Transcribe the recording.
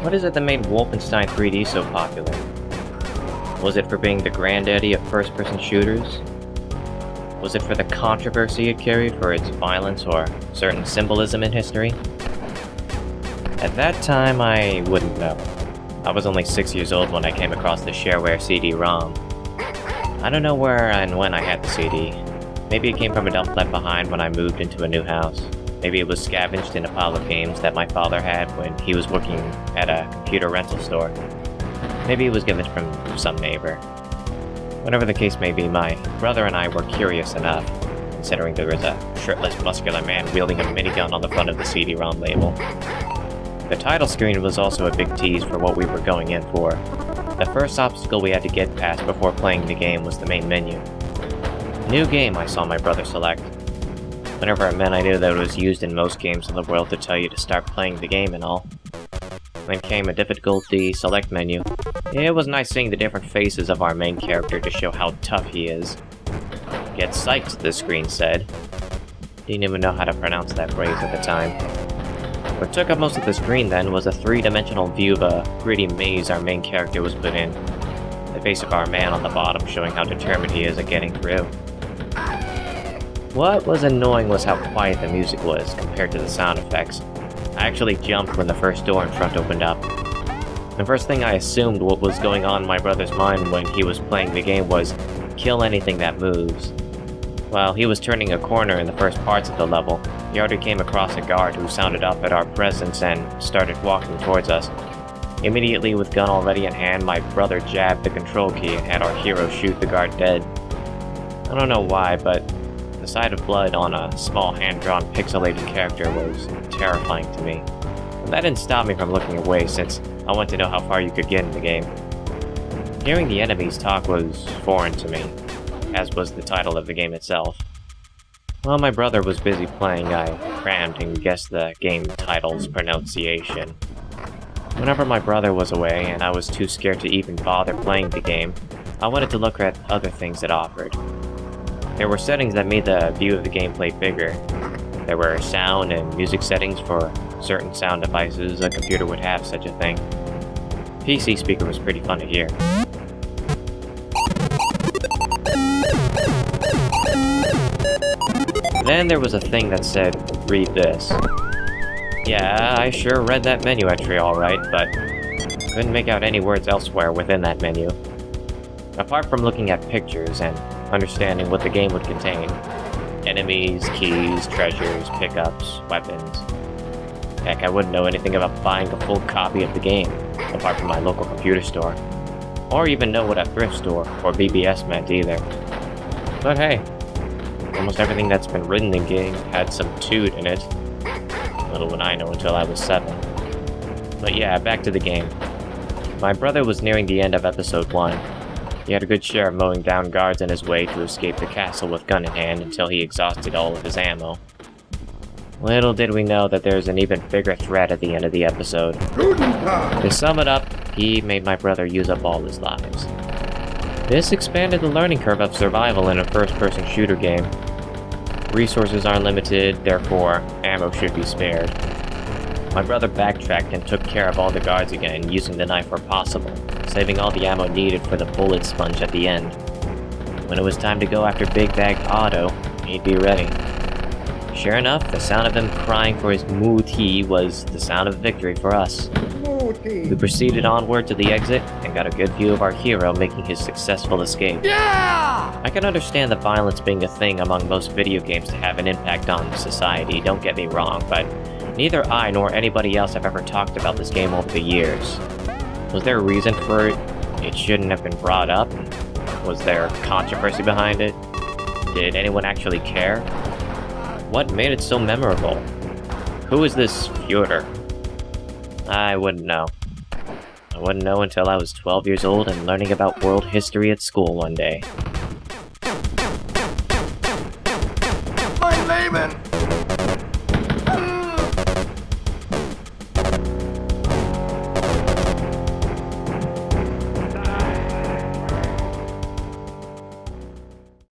What is it that made Wolfenstein 3D so popular? Was it for being the granddaddy of first-person shooters? Was it for the controversy it carried for its violence or certain symbolism in history? At that time, I wouldn't know. I was only 6 years old when I came across the shareware CD-ROM. I don't know where and when I had the CD. Maybe it came from a dump left behind when I moved into a new house. Maybe it was scavenged in a pile of games that my father had when he was working at a computer rental store. Maybe it was given from some neighbor. Whatever the case may be, my brother and I were curious enough, considering there was a shirtless, muscular man wielding a minigun on the front of the CD-ROM label. The title screen was also a big tease for what we were going in for. The first obstacle we had to get past before playing the game was the main menu. New game, I saw my brother select. Whenever it meant, I knew that it was used in most games in the world to tell you to start playing the game and all. Then came a difficulty select menu. It was nice seeing the different faces of our main character to show how tough he is. Get psyched, the screen said. Didn't even know how to pronounce that phrase at the time. What took up most of the screen then was a three-dimensional view of a gritty maze our main character was put in. The face of our man on the bottom showing how determined he is at getting through. What was annoying was how quiet the music was compared to the sound effects. I actually jumped when the first door in front opened up. The first thing I assumed what was going on in my brother's mind when he was playing the game was, kill anything that moves. While he was turning a corner in the first parts of the level, he already came across a guard who sounded up at our presence and started walking towards us. Immediately, with gun already in hand, my brother jabbed the control key and had our hero shoot the guard dead. I don't know why, but the sight of blood on a small hand-drawn pixelated character was terrifying to me. And that didn't stop me from looking away, since I wanted to know how far you could get in the game. Hearing the enemies talk was foreign to me, as was the title of the game itself. While my brother was busy playing, I crammed and guessed the game title's pronunciation. Whenever my brother was away and I was too scared to even bother playing the game, I wanted to look at other things it offered. There were settings that made the view of the gameplay bigger. There were sound and music settings for certain sound devices. A computer would have such a thing. PC speaker was pretty fun to hear. Then there was a thing that said, read this. Yeah, I sure read that menu entry alright, but couldn't make out any words elsewhere within that menu. Apart from looking at pictures and understanding what the game would contain. Enemies, keys, treasures, pickups, weapons. Heck, I wouldn't know anything about buying a full copy of the game, apart from my local computer store. Or even know what a thrift store or BBS meant either. But hey, almost everything that's been written in game had some toot in it. Little would I know until I was 7. But yeah, back to the game. My brother was nearing the end of episode 1. He had a good share of mowing down guards in his way to escape the castle with gun in hand until he exhausted all of his ammo. Little did we know that there's an even bigger threat at the end of the episode. To sum it up, he made my brother use up all his lives. This expanded the learning curve of survival in a first-person shooter game. Resources are limited, therefore ammo should be spared. My brother backtracked and took care of all the guards again, using the knife where possible, saving all the ammo needed for the bullet sponge at the end. When it was time to go after Big Bag Otto, he'd be ready. Sure enough, the sound of him crying for his moo-tee was the sound of victory for us. We proceeded onward to the exit and got a good view of our hero making his successful escape. Yeah! I can understand the violence being a thing among most video games to have an impact on society, don't get me wrong, but neither I nor anybody else have ever talked about this game over the years. Was there a reason for it? It shouldn't have been brought up? Was there controversy behind it? Did anyone actually care? What made it so memorable? Who is this Fyodor? I wouldn't know. I wouldn't know until I was 12 years old and learning about world history at school one day. Mein Leben!